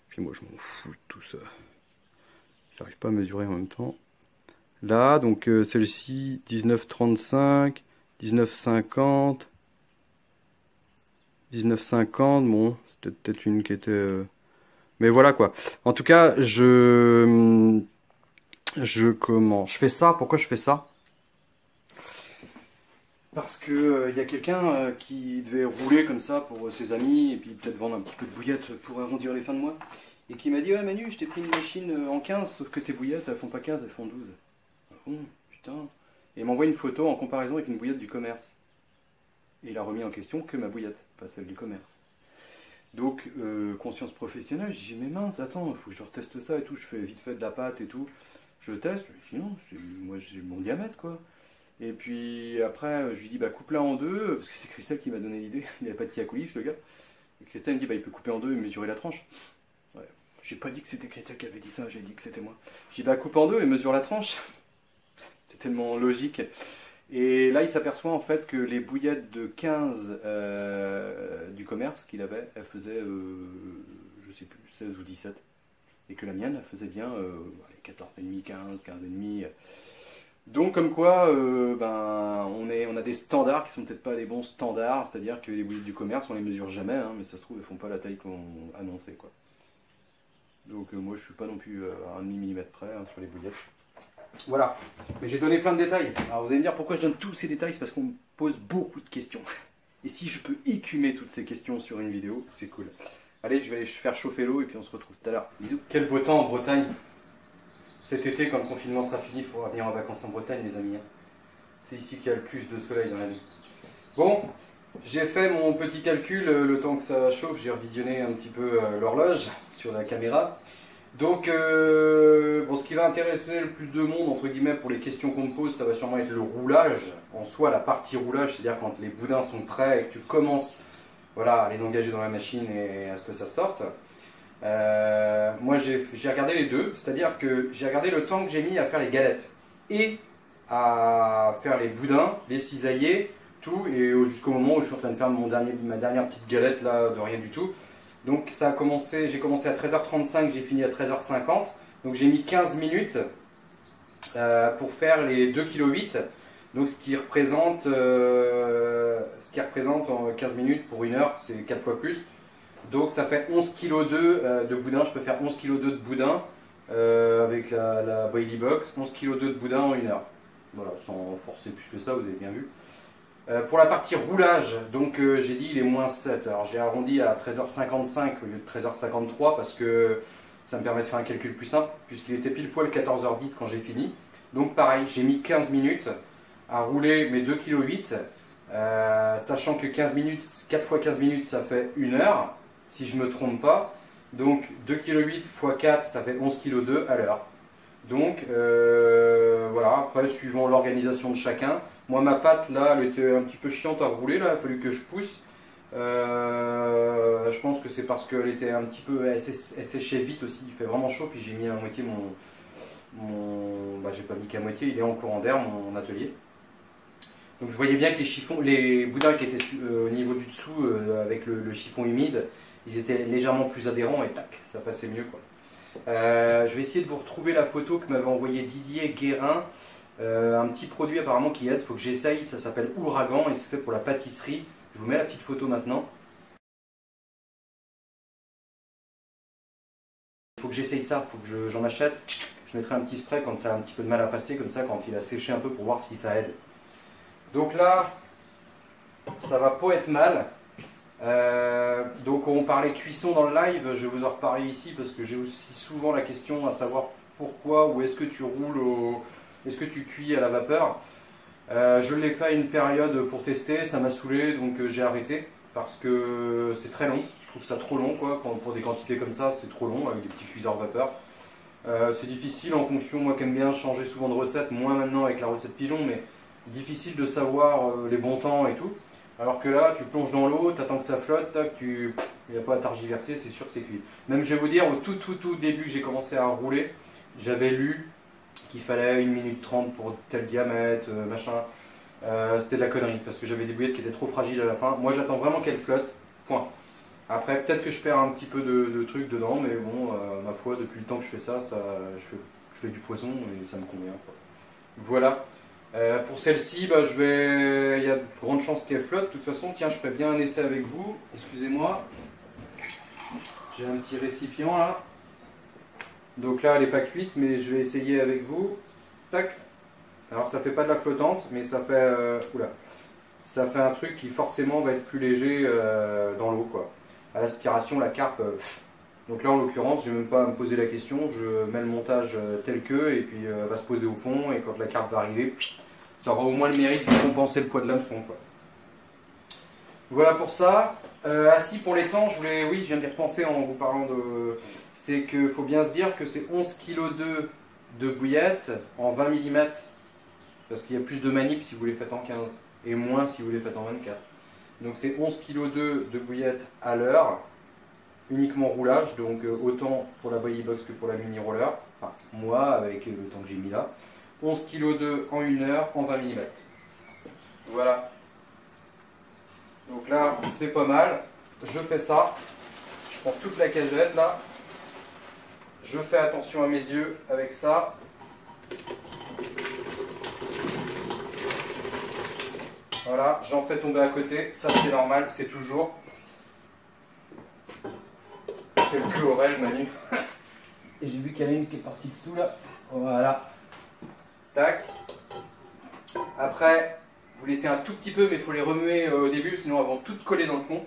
Puis moi, je m'en fous de tout ça. J'arrive pas à mesurer en même temps. Là, donc celle-ci, 19,35, 19,50, 19,50, bon, c'était peut-être une qui était... Mais voilà quoi. En tout cas, je fais ça. Pourquoi je fais ça? Parce que y a quelqu'un qui devait rouler comme ça pour ses amis et puis peut-être vendre un petit peu de bouillettes pour arrondir les fins de mois. Et qui m'a dit: ouais Manu, je t'ai pris une machine en 15, sauf que tes bouillettes elles font pas 15, elles font 12. Ah bon, putain. Et il m'envoie une photo en comparaison avec une bouillette du commerce. Et il a remis en question que ma bouillette, pas celle du commerce. Donc, conscience professionnelle, j'ai dit: mais mince, attends, il faut que je reteste ça et tout. Je fais vite fait de la pâte et tout. Je teste, je dis: non, moi j'ai mon diamètre quoi. Et puis après, je lui dis: bah coupe-la en deux, parce que c'est Christelle qui m'a donné l'idée. Il n'avait pas de qui à coulisses, le gars. Et Christelle me dit: bah il peut couper en deux et mesurer la tranche. Ouais. J'ai pas dit que c'était Christelle qui avait dit ça, j'ai dit que c'était moi. Je dis: bah coupe en deux et mesure la tranche. C'est tellement logique. Et là, il s'aperçoit en fait que les bouillettes de 15 du commerce qu'il avait, elles faisaient, je sais plus, 16 ou 17. Et que la mienne, elle faisait bien 14,5, 15, 15,5. Donc, comme quoi, on a des standards qui sont peut-être pas les bons standards. C'est-à-dire que les bouillettes du commerce, on les mesure jamais, hein, mais ça se trouve, elles font pas la taille qu'on annonçait, quoi. Donc, moi, je suis pas non plus à 1,5 mm près hein, sur les bouillettes. Voilà, mais j'ai donné plein de détails. Alors vous allez me dire pourquoi je donne tous ces détails, c'est parce qu'on me pose beaucoup de questions. Et si je peux écumer toutes ces questions sur une vidéo, c'est cool. Allez, je vais aller faire chauffer l'eau et puis on se retrouve tout à l'heure. Bisous. Quel beau temps en Bretagne. Cet été, quand le confinement sera fini, il faudra venir en vacances en Bretagne, les amis. C'est ici qu'il y a le plus de soleil dans la vie. Bon, j'ai fait mon petit calcul, le temps que ça chauffe, j'ai revisionné un petit peu l'horloge sur la caméra. Donc, bon, ce qui va intéresser le plus de monde, entre guillemets, pour les questions qu'on me pose, ça va sûrement être le roulage. En soi, la partie roulage, c'est-à-dire quand les boudins sont prêts et que tu commences voilà, à les engager dans la machine et à ce que ça sorte. Moi, j'ai regardé les deux, c'est-à-dire que j'ai regardé le temps que j'ai mis à faire les galettes et à faire les boudins, les cisailler, tout, et jusqu'au moment où je suis en train de faire ma dernière petite galette là, de rien du tout. Donc ça a commencé, j'ai commencé à 13h35, j'ai fini à 13h50. Donc j'ai mis 15 minutes pour faire les 2,8 kg. Donc ce qui représente en 15 minutes pour une heure, c'est 4 fois plus. Donc ça fait 11,2 kg de boudin. Je peux faire 11,2 kg de boudin avec la Boilie Box. 11,2 kg de boudin en une heure. Voilà, sans forcer plus que ça, vous avez bien vu. Pour la partie roulage, donc j'ai dit il est moins 7. Alors j'ai arrondi à 13h55 au lieu de 13h53 parce que ça me permet de faire un calcul plus simple, puisqu'il était pile poil 14h10 quand j'ai fini. Donc pareil, j'ai mis 15 minutes à rouler mes 2,8 kg, sachant que 15 minutes, 4 fois 15 minutes ça fait 1 heure, si je ne me trompe pas. Donc 2,8 kg x 4 ça fait 11,2 kg à l'heure. Donc voilà, après suivant l'organisation de chacun. Moi ma pâte là elle était un petit peu chiante à rouler, là il a fallu que je pousse. Je pense que c'est parce qu'elle était un petit peu, elle séchait vite aussi, il fait vraiment chaud, puis j'ai mis à moitié j'ai pas mis qu'à moitié, il est en courant d'air mon atelier. Donc je voyais bien que les boudins qui étaient au niveau du dessous avec le chiffon humide, ils étaient légèrement plus adhérents et tac, ça passait mieux quoi. Je vais essayer de vous retrouver la photo que m'avait envoyé Didier Guérin. Un petit produit apparemment qui aide, il faut que j'essaye, ça s'appelle Ouragan et c'est fait pour la pâtisserie. Je vous mets la petite photo maintenant. Il faut que j'essaye ça, il faut que j'en achète. Je mettrai un petit spray quand ça a un petit peu de mal à passer, comme ça quand il a séché un peu pour voir si ça aide. Donc là, ça va pas être mal. Donc on parlait cuisson dans le live, je vais vous en reparler ici parce que j'ai aussi souvent la question à savoir pourquoi ou est-ce que tu roules est-ce que tu cuis à la vapeur. Je l'ai fait à une période pour tester, ça m'a saoulé donc j'ai arrêté parce que c'est très long. Je trouve ça trop long quoi, pour des quantités comme ça, c'est trop long avec des petits cuiseurs vapeur. C'est difficile en fonction, moi qui aime bien changer souvent de recette, moins maintenant avec la recette pigeon, mais difficile de savoir les bons temps et tout. Alors que là, tu plonges dans l'eau, tu attends que ça flotte, il n'y a pas à targiverser, c'est sûr que c'est cuit. Même je vais vous dire, au tout début que j'ai commencé à rouler, j'avais lu qu'il fallait 1 minute 30 pour tel diamètre, machin. C'était de la connerie, parce que j'avais des bouillettes qui étaient trop fragiles à la fin. Moi j'attends vraiment qu'elles flottent, point. Après, peut-être que je perds un petit peu de trucs dedans, mais bon, ma foi, depuis le temps que je fais ça, je fais du poisson et ça me convient, quoi. Voilà. Pour celle-ci, bah, il y a de grandes chances qu'elle flotte. De toute façon, tiens, je ferai bien un essai avec vous. Excusez-moi. J'ai un petit récipient là. Donc là, elle n'est pas cuite, mais je vais essayer avec vous. Tac. Alors, ça fait pas de la flottante, mais ça fait, ça fait un truc qui forcément va être plus léger dans l'eau, quoi. À l'aspiration, la carpe. Donc là, en l'occurrence, je ne vais même pas me poser la question. Je mets le montage tel que, et puis elle va se poser au fond. Et quand la carpe va arriver, ça aura au moins le mérite de compenser le poids de l'hameçon, quoi. Voilà pour ça. Si pour les temps, oui, je viens d'y repenser en vous parlant de. C'est qu'il faut bien se dire que c'est 11 kg de bouillettes en 20 mm. Parce qu'il y a plus de manip si vous les faites en 15. Et moins si vous les faites en 24. Donc c'est 11 kg de bouillettes à l'heure. Uniquement roulage, donc autant pour la body box que pour la mini roller. Enfin, moi, avec le temps que j'ai mis là. 11 kg en 1 heure en 20 mm. Voilà. Donc là, c'est pas mal. Je fais ça. Je prends toute la cagette là. Je fais attention à mes yeux avec ça. Voilà, j'en fais tomber à côté. Ça, c'est normal, c'est toujours. Quelques orelles, Manu. Et j'ai vu qu'il y en a une qui est partie dessous là. Voilà. Tac. Après, vous laissez un tout petit peu, mais il faut les remuer au début, sinon elles vont toutes coller dans le fond.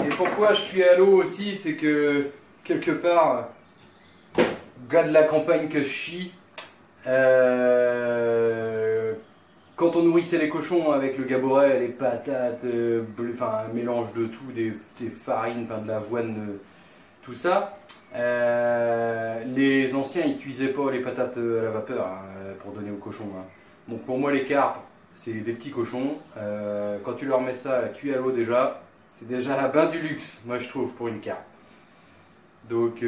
Et pourquoi je cuis à l'eau aussi, c'est que quelque part, gars de la campagne que je chie, quand on nourrissait les cochons avec le gaboret, les patates, enfin un mélange de tout, des farines, enfin, de l'avoine, tout ça, les anciens ils cuisaient pas les patates à la vapeur pour donner aux cochons. Donc pour moi les carpes, c'est des petits cochons. Quand tu leur mets ça cuit à l'eau déjà, c'est déjà la bain du luxe, moi je trouve, pour une carpe. Donc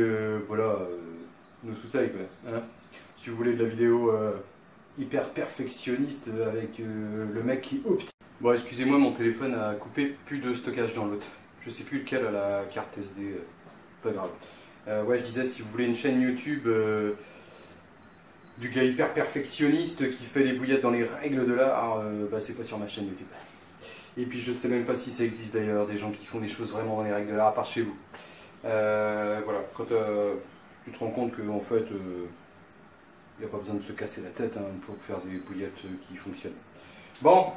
voilà, nous sous ça quoi. Hein, si vous voulez de la vidéo hyper perfectionniste avec le mec qui opte. Bon, excusez-moi, mon téléphone a coupé, plus de stockage dans l'autre. Je sais plus lequel a la carte SD, pas grave. Ouais, je disais, si vous voulez une chaîne YouTube du gars hyper perfectionniste qui fait les bouillettes dans les règles de l'art, bah c'est pas sur ma chaîne YouTube. Et puis je sais même pas si ça existe d'ailleurs, des gens qui font des choses vraiment dans les règles de l'art, à part chez vous. Voilà, quand tu te rends compte qu'en fait, il n'y a pas besoin de se casser la tête pour faire des bouillettes qui fonctionnent. Bon,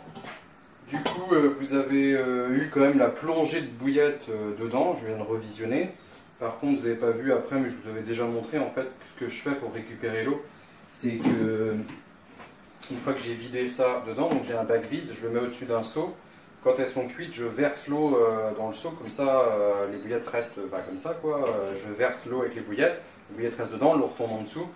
du coup, vous avez eu quand même la plongée de bouillettes dedans, je viens de revisionner. Par contre, vous n'avez pas vu après, mais je vous avais déjà montré en fait ce que je fais pour récupérer l'eau. C'est que, une fois que j'ai vidé ça dedans, donc j'ai un bac vide, je le mets au-dessus d'un seau. Quand elles sont cuites, je verse l'eau dans le seau, comme ça les bouillettes restent comme ça, quoi. Je verse l'eau avec les bouillettes restent dedans, l'eau retombe en dessous,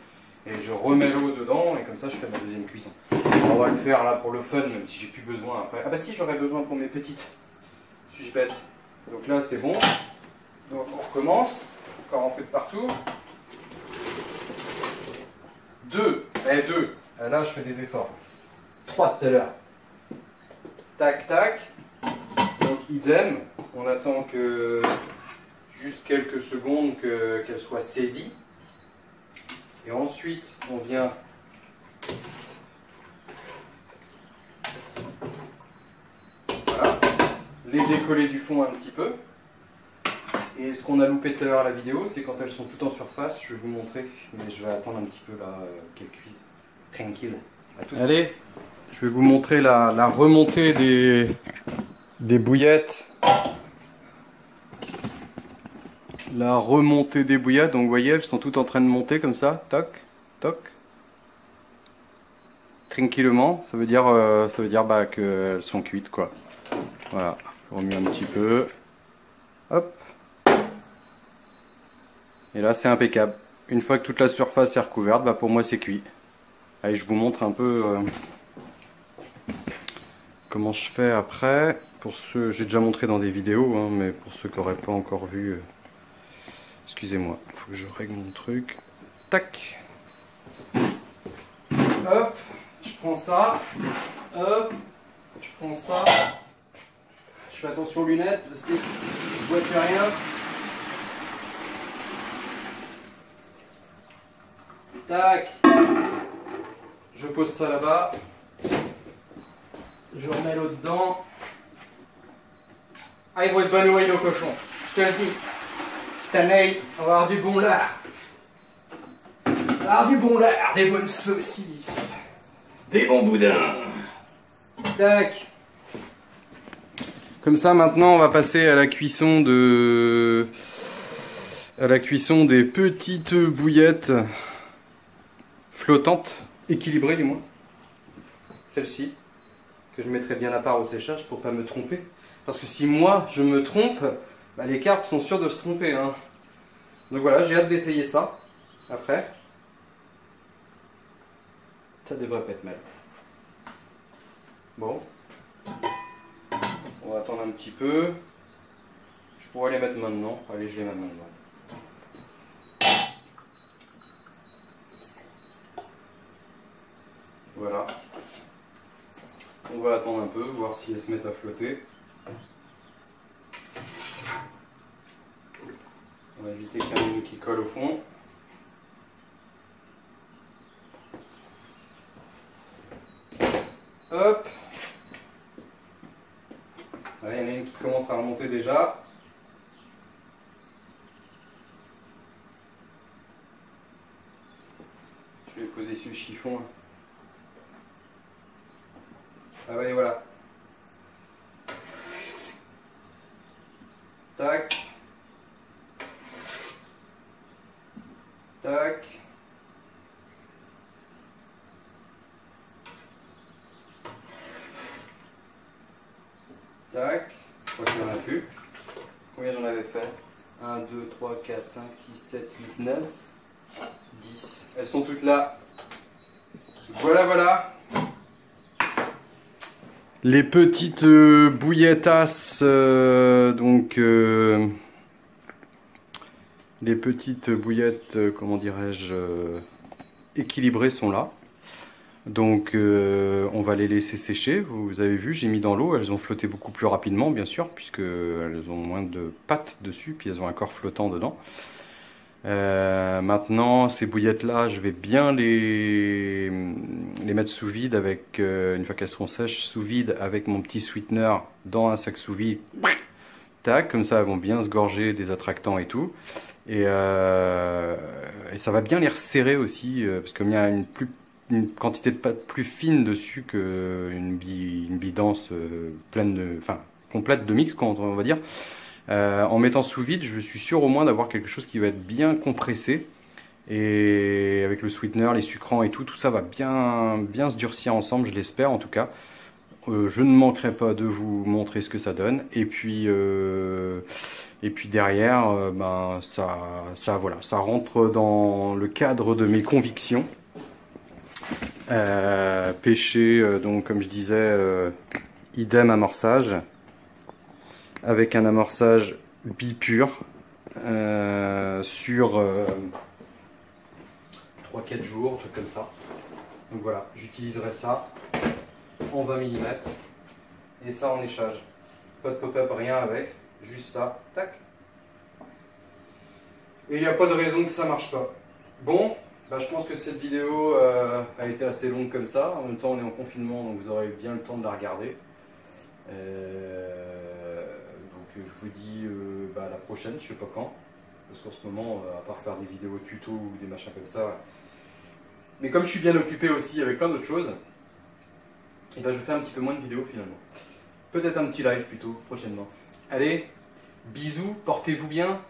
et je remets l'eau dedans, et comme ça je fais ma deuxième cuisson. Alors, on va le faire là pour le fun, même si j'ai plus besoin après. Ah bah si, j'aurais besoin pour mes petites. Suis-je bête? Donc là c'est bon. Donc on recommence, encore en fait de partout. 2, là je fais des efforts. 3 tout à l'heure. Tac, tac. Donc idem, on attend que juste quelques secondes qu'elle soit saisie. Et ensuite, on vient voilà, les décoller du fond un petit peu. Et ce qu'on a loupé tout à l'heure à la vidéo, c'est quand elles sont toutes en surface, je vais vous montrer, mais je vais attendre un petit peu là qu'elles cuisent. Tranquille. Allez, je vais vous montrer la remontée des bouillettes. La remontée des bouillettes, donc vous voyez, elles sont toutes en train de monter comme ça, toc, toc. Tranquillement, ça veut dire bah, qu'elles sont cuites quoi. Voilà, je remue un petit peu. Hop. Et là c'est impeccable. Une fois que toute la surface est recouverte, bah, pour moi c'est cuit. Allez, je vous montre un peu comment je fais après. Pour ceux, j'ai déjà montré dans des vidéos, hein, mais pour ceux qui n'auraient pas encore vu, excusez-moi, il faut que je règle mon truc. Tac. Hop, je prends ça. Hop, je prends ça. Je fais attention aux lunettes parce que je vois plus rien. Tac. Je pose ça là-bas. Je remets l'eau dedans. Ah, ils vont être bonnes nos cochons. Je te le dis. Cette année, on va avoir du bon lard. On va avoir du bon lard, des bonnes saucisses, des bons boudins. Tac. Comme ça, maintenant, on va passer à la cuisson des petites bouillettes flottantes, équilibrées du moins. Celle-ci, que je mettrai bien à part au séchage pour pas me tromper. Parce que si moi je me trompe, bah, les carpes sont sûres de se tromper. Hein. Donc voilà, j'ai hâte d'essayer ça. Après, ça devrait pas être mal. Bon. On va attendre un petit peu. Je pourrais les mettre maintenant. Allez, je les mets maintenant. Voilà. On va attendre un peu, voir si elles se mettent à flotter. On va éviter qu'il y en ait une qui colle au fond. Hop. Là, il y en a une qui commence à remonter déjà. Je vais poser sur le chiffon. Ah bah et voilà. Tac. Tac. Tac. Je crois qu'il n'y en a plus. Combien j'en avais fait? 1, 2, 3, 4, 5, 6, 7, 8, 9, 10. Elles sont toutes là. Voilà, voilà. Les petites bouillettasses, les petites bouillettes, comment dirais-je, équilibrées sont là. Donc on va les laisser sécher. Vous avez vu, j'ai mis dans l'eau, elles ont flotté beaucoup plus rapidement bien sûr, puisqu'elles ont moins de pâte dessus, puis elles ont un corps flottant dedans. Maintenant, ces bouillettes-là, je vais bien les mettre sous vide avec, une fois qu'elles seront sèches, sous vide avec mon petit sweetener dans un sac sous vide. Tac, comme ça, elles vont bien se gorger des attractants et tout. Et ça va bien les resserrer aussi, parce qu'il y a une quantité de pâte plus fine dessus qu'une bidance complète de mix, on va dire. En mettant sous vide, je suis sûr au moins d'avoir quelque chose qui va être bien compressé. Et avec le sweetener, les sucrants et tout ça va bien se durcir ensemble, je l'espère en tout cas. Je ne manquerai pas de vous montrer ce que ça donne. Et puis derrière, voilà, ça rentre dans le cadre de mes convictions. Pêcher, donc comme je disais, idem amorçage. Avec un amorçage bipure sur 3-4 jours, un truc comme ça. Donc voilà, j'utiliserai ça en 20 mm et ça en échage. Pas de pop-up, rien avec, juste ça, tac. Et il n'y a pas de raison que ça marche pas. Bon, bah, je pense que cette vidéo a été assez longue comme ça. En même temps, on est en confinement, donc vous aurez bien le temps de la regarder. Donc je vous dis la prochaine, je sais pas quand. Parce qu'en ce moment, à part faire des vidéos tuto ou des machins comme ça. Mais comme je suis bien occupé aussi avec plein d'autres choses, et ben je fais un petit peu moins de vidéos finalement. Peut-être un petit live plutôt prochainement. Allez, bisous, portez-vous bien.